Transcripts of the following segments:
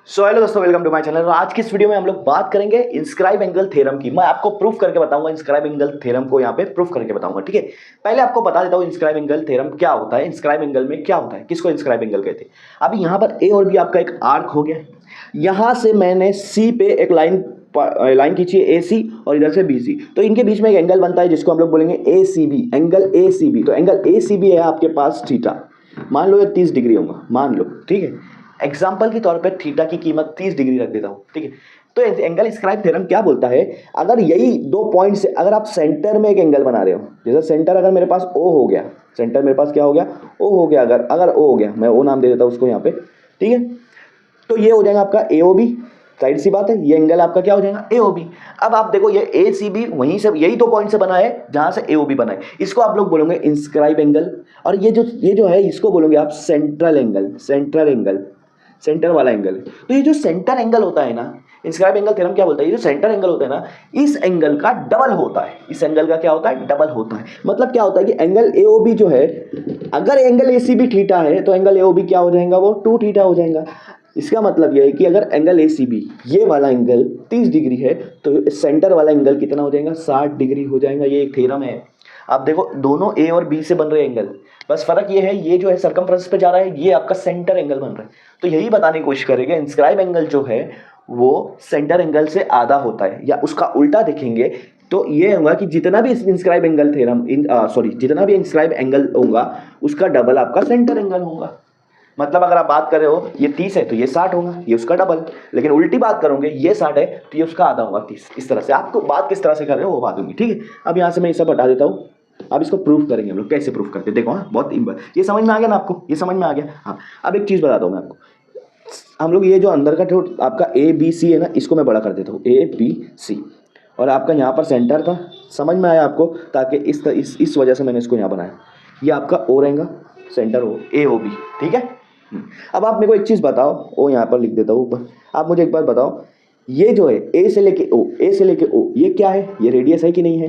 So hello दोस्तों, welcome to my channel. आज की इस वीडियो में हम लोग बात करेंगे इंस्क्राइब एंगल थ्योरम की। मैं आपको प्रूफ करके बताऊंगा, इंस्क्राइब एंगल थ्योरम को यहाँ पे प्रूफ करके बताऊंगा। ठीक है, पहले आपको बता देता हूँ इंस्क्राइब एंगल थ्योरम क्या होता है, इंस्क्राइब एंगल में क्या होता है, किसको इंस्क्राइब एंगल कहते हैं। अभी यहाँ पर ए और बी आपका एक आर्क हो गया, यहाँ से मैंने सी पे एक लाइन खींची है ए सी और इधर से बी सी, तो इनके बीच में एक एंगल बनता है जिसको हम लोग बोलेंगे A C B, angle A C B. तो एंगल ए सी बी है आपके पास थीटा, मान लो ये 30 डिग्री होगा, मान लो। ठीक है, एग्जाम्पल के तौर पे थीटा की कीमत 30 डिग्री रख देता हूं। ठीक है, तो एंगल स्क्राइब थ्योरम क्या बोलता है, अगर यही दो पॉइंट से अगर आप सेंटर में एक एंगल बना रहे हो, जैसे सेंटर अगर मेरे पास ओ हो गया, सेंटर मेरे पास क्या हो गया, ओ हो गया, अगर ओ हो गया, मैं ओ नाम दे देता हूं उसको यहाँ पे। ठीक है, तो ये हो जाएगा आपका ए ओ बी, साइड सी बात है, ये एंगल आपका क्या हो जाएगा, ए ओ बी। अब आप देखो ये ए सी बी वहीं से, यही दो पॉइंट से बना है जहां से ए ओ बी बना है, इसको आप लोग बोलोगे इंस्क्राइब एंगल। और ये जो है इसको बोलोगे आप central angle, central angle, centre वाला एंगल। तो ये जो सेंटर एंगल होता है ना, इंस्क्राइब एंगल थ्योरम क्या बोलता है, ये जो सेंटर एंगल होता है ना, इस एंगल का डबल होता है, इस एंगल का क्या होता है, डबल होता है। मतलब क्या होता है कि एंगल एओबी जो है, अगर एंगल एसीबी थीटा है तो एंगल एओबी क्या हो जाएगा, वो 2 थीटा हो जाएगा। इसका मतलब यह है कि अगर एंगल एसीबी ये वाला एंगल 30 डिग्री है तो सेंटर वाला एंगल कितना हो जाएगा, 60 डिग्री हो जाएगा। ये एक थ्योरम है। आप देखो दोनों ए और बी से बन रहे एंगल, बस फर्क ये है, ये जो है सर्कमफ्रेंस पे जा रहा है, ये आपका सेंटर एंगल बन रहा है। तो यही बताने की कोशिश करेंगे इंस्क्राइब एंगल जो है वो सेंटर एंगल से आधा होता है, या उसका उल्टा देखेंगे तो ये होगा कि जितना भी इंस्क्राइब एंगल थ्योरम जितना भी इंस्क्राइब एंगल होगा उसका डबल आपका सेंटर एंगल होगा। मतलब अगर आप बात कर रहे हो ये 30 है तो ये 60 होगा, ये उसका डबल। लेकिन उल्टी बात करोगे, ये 60 है तो ये उसका आधा होगा 30। इस तरह से आपको बात किस तरह से कर रहे हो वो बात होगी। ठीक है, अब यहाँ से मैं ये सब हटा देता हूँ। अब इसको प्रूफ करेंगे हम लोग, कैसे प्रूफ करते हैं देखो। हाँ, बहुत ये समझ में आ गया ना आपको, ये समझ में आ गया। हाँ, अब एक चीज़ बताता हूँ मैं आपको। हम लोग ये जो अंदर का जो आपका ए बी सी है ना, इसको मैं बड़ा कर देता हूँ, ए बी सी। और आपका यहाँ पर सेंटर था, समझ में आया आपको, ताकि इस वजह से मैंने इसको यहाँ बनाया। ये आपका ओ रहेगा, सेंटर ओ, ए ओ बी। ठीक है, अब आप मेरे को एक चीज़ बताओ, ओ यहाँ पर लिख देता हूँ ऊपर। आप मुझे एक बात बताओ, ये जो है ए से लेके ओ, ए से लेके ओ, ये क्या है, ये रेडियस है कि नहीं है।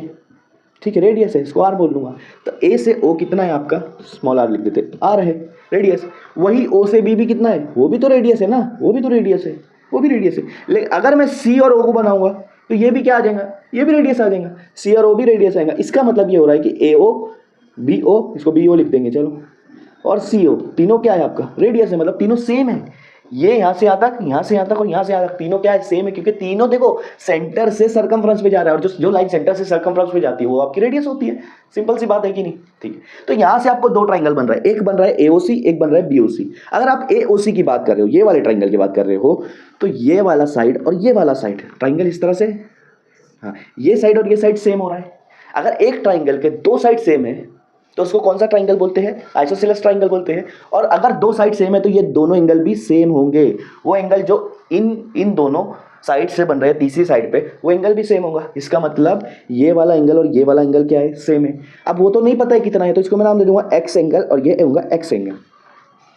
ठीक है, रेडियस है, इसको आर बोल दूंगा। तो ए से ओ कितना है आपका, स्मॉल आर लिख देते, आर है रेडियस। वही ओ से बी भी कितना है, वो भी तो रेडियस है ना, वो भी तो रेडियस है, वो भी रेडियस है। लेकिन अगर मैं सी और ओ को बनाऊंगा तो ये भी क्या आ जाएगा, ये भी रेडियस आ जाएगा, सी और ओ भी रेडियस आएगा। इसका मतलब ये हो रहा है कि ए ओ बी ओ, इसको बी ओ लिख देंगे चलो, और सी ओ, तीनों क्या है आपका रेडियस है, मतलब तीनों सेम है। ये यहाँ से यहाँ तक, यहाँ से यहाँ तक और यहाँ से यहाँ तक, तीनों क्या है, सेम है, क्योंकि तीनों देखो सेंटर से सर्कमफ्रेंस पे जा रहा है, और जो लाइन सेंटर से सर्कमफ्रेंस पे जाती है वो आपकी रेडियस होती है। सिंपल सी बात है कि नहीं। ठीक है, तो यहाँ से आपको दो ट्राइंगल बन रहा है, एक बन रहा है एओसी, एक बन रहा है बीओसी। अगर आप एओसी की बात कर रहे हो, ये वाले ट्राइंगल की बात कर रहे हो, तो ये वाला साइड और ये वाला साइड ट्राइंगल इस तरह से, हाँ, ये साइड और ये साइड सेम हो रहा है। अगर एक ट्राइंगल के दो साइड सेम है तो उसको कौन सा ट्राइंगल बोलते हैं, आइसोसेलेस ट्राइंगल बोलते हैं। और अगर दो साइड सेम है तो ये दोनों एंगल भी सेम होंगे। वो एंगल जो इन दोनों साइड से बन रहे हैं तीसरी साइड पे, वो एंगल भी सेम होगा। इसका मतलब ये वाला एंगल और ये वाला एंगल क्या है, सेम है। अब वो तो नहीं पता है कितना है, तो इसको मैं नाम दे दूंगा एक्स एंगल, और ये होगा एक्स एंगल।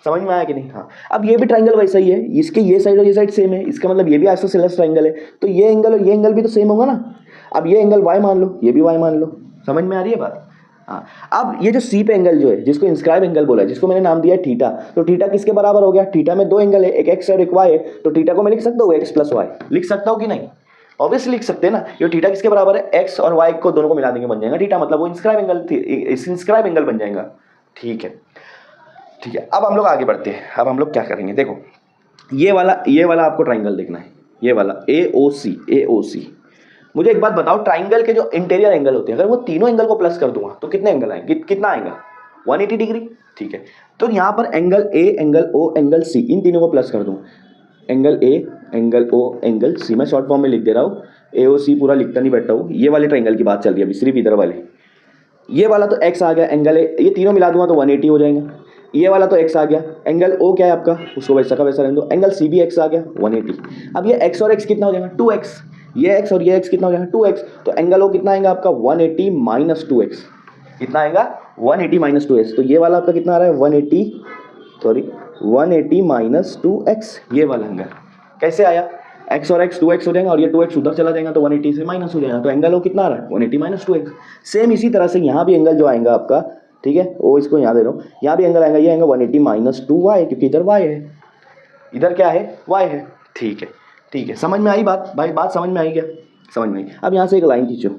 समझ में आया कि नहीं। हाँ, अब ये भी ट्राइंगल वैसा ही है, इसके ये साइड और ये साइड सेम है, इसका मतलब ये भी आइसोसेलेस ट्राइंगल है, तो ये एंगल और ये एंगल भी तो सेम होगा ना। अब ये एंगल y मान लो, ये भी y मान लो। समझ में आ रही है बात। हाँ, अब ये जो सी पे एंगल जो है, जिसको इंस्क्राइब एंगल बोला है, जिसको मैंने नाम दिया है थीटा, तो थीटा किसके बराबर हो गया, थीटा में दो एंगल है, एक एक्स और एक वाई है, तो थीटा को मैं लिख सकता हूँ एक्स प्लस वाई, लिख सकता हूँ कि नहीं, ऑब्वियसली लिख सकते हैं ना। ये थीटा किसके बराबर है, एक्स और वाई को दोनों को मिला देंगे बन जाएगा थीटा, मतलब वो इंस्क्राइब एंगल बन जाएगा। ठीक है, ठीक है, अब हम लोग आगे बढ़ते हैं। अब हम लोग क्या करेंगे, देखो ये वाला आपको ट्राइंगल देखना है, ये वाला ए ओ सी। मुझे एक बात बताओ, ट्राइंगल के जो इंटीरियर एंगल होते हैं, अगर वो तीनों एंगल को प्लस कर दूंगा तो कितने एंगल आएंगे, कितना आएगा, 180 डिग्री। ठीक है, तो यहाँ पर angle A, angle O, angle C, इन तीनों को प्लस कर दूँ, angle A, angle O, angle C, मैं शॉर्ट फॉर्म में लिख दे रहा हूँ, ए ओ सी पूरा लिखता नहीं बैठा हूँ। ये वाले ट्राइंगल की बात चल रही है अभी, सिर्फ इधर वाले, ये वाला तो x आ गया, एंगल ए, ये तीनों मिला दूंगा तो 180 हो जाएगा। ये वाला तो x आ गया, एंगल O क्या है आपका, उसको वैसा का वैसा रहने दो, एंगल C भी x आ गया 180। अब ये x और x कितना हो जाएगा, 2x, ये x और ये x कितना हो जाएगा 2x, तो एंगल O कितना आएगा आपका 180 माइनस 2x, कितना आएगा 180 माइनस 2x। तो ये वाला आपका कितना आ रहा है 180 माइनस 2x, ये वाला एंगल कैसे आया, x और x 2x हो जाएगा, और ये 2x उधर चला जाएगा तो 180 से माइनस हो जाएगा, तो एंगल ओ कितना आ रहा है 180 माइनस 2x। सेम इसी तरह से यहाँ भी एंगल जो आएगा आपका, ठीक है, ओ इसको यहाँ दे रहा हूँ, यहाँ भी एंगल आएगा, ये आएगा 180 माइनस 2y, क्योंकि इधर y है, इधर क्या है y है। ठीक है, ठीक है, समझ में आई बात भाई? बात समझ में आई क्या? समझ में आई। अब यहाँ से एक लाइन खींचो,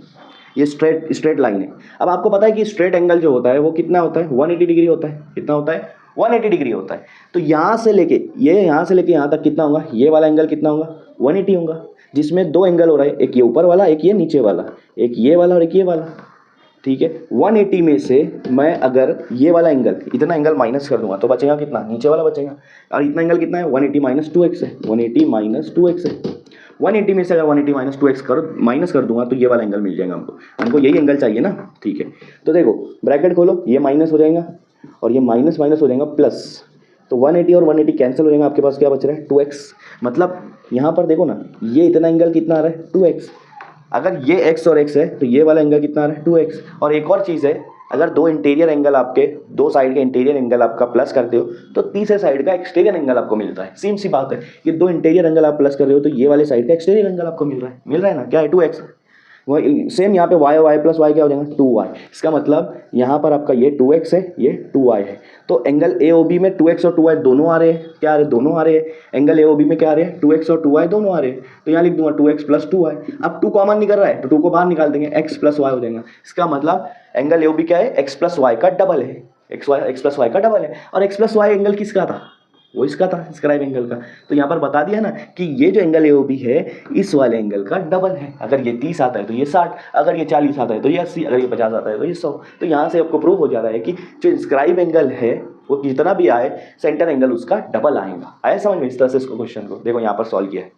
ये स्ट्रेट लाइन है। अब आपको पता है कि स्ट्रेट एंगल जो होता है वो कितना होता है? 180 डिग्री होता है। कितना होता है? 180 डिग्री होता है। तो यहाँ से लेके यहाँ तक कितना होगा? ये वाला एंगल कितना होगा? 180 होगा, जिसमें दो एंगल हो रहा है, एक ये ऊपर वाला, एक ये नीचे वाला, एक ये वाला और एक ये वाला। ठीक है, 180 में से मैं अगर ये वाला एंगल, इतना एंगल माइनस कर दूंगा तो बचेगा कितना? नीचे वाला बचेगा। और इतना एंगल कितना है? 180 माइनस 2x है। 180 माइनस 2x है। 180 में से अगर 180 माइनस 2x माइनस कर दूंगा तो ये वाला एंगल मिल जाएगा हमको यही एंगल चाहिए ना। ठीक है, तो देखो ब्रैकेट खोलो, ये माइनस हो जाएगा और ये माइनस माइनस हो जाएगा प्लस, तो 180 और 180 कैंसिल हो जाएगा। आपके पास क्या बच रहा है? 2x। मतलब यहाँ पर देखो ना, ये इतना एंगल कितना आ रहा है? 2x। अगर ये x और x है तो ये वाला एंगल कितना आ रहा है? 2x। और एक और चीज़ है, अगर दो इंटीरियर एंगल आपके, दो साइड के इंटीरियर एंगल आपका प्लस करते हो तो तीसरे साइड का एक्सटीरियर एंगल आपको मिलता है। सेम सी बात है, ये दो इंटीरियर एंगल आप प्लस कर रहे हो तो ये वाले साइड का एक्सटीरियर एंगल आपको मिल रहा है ना? क्या है? 2x। वही सेम यहाँ पे y प्लस y क्या हो जाएगा? 2y। इसका मतलब यहाँ पर आपका ये 2x है, ये 2y है। तो एंगल AOB में 2x और 2y दोनों आ रहे हैं। क्या आ रहे हैं? दोनों आ रहे हैं। एंगल AOB में क्या आ रहे हैं? 2x और 2y दोनों आ रहे हैं। तो यहाँ लिख दूंगा 2x प्लस 2y। अब 2 कॉमन निकल रहा है तो 2 को बाहर निकाल देंगे, x प्लस y हो जाएगा। इसका मतलब एंगल AOB क्या है? x प्लस y का डबल है। x प्लस y का डबल है। और x प्लस y एंगल किसका था? वो इसका था, इंस्क्राइब एंगल का। तो यहाँ पर बता दिया ना कि ये जो एंगल AOB है इस वाले एंगल का डबल है। अगर ये 30 आता है तो ये 60, अगर ये 40 आता है तो ये 80, अगर ये 50 आता है तो ये 100। तो यहाँ से आपको प्रूव हो जा रहा है कि जो इंस्क्राइब एंगल है वो जितना भी आए सेंटर एंगल उसका डबल आएगा। आया समझ में? इस तरह से इसको क्वेश्चन को देखो यहाँ पर सॉल्व किया है।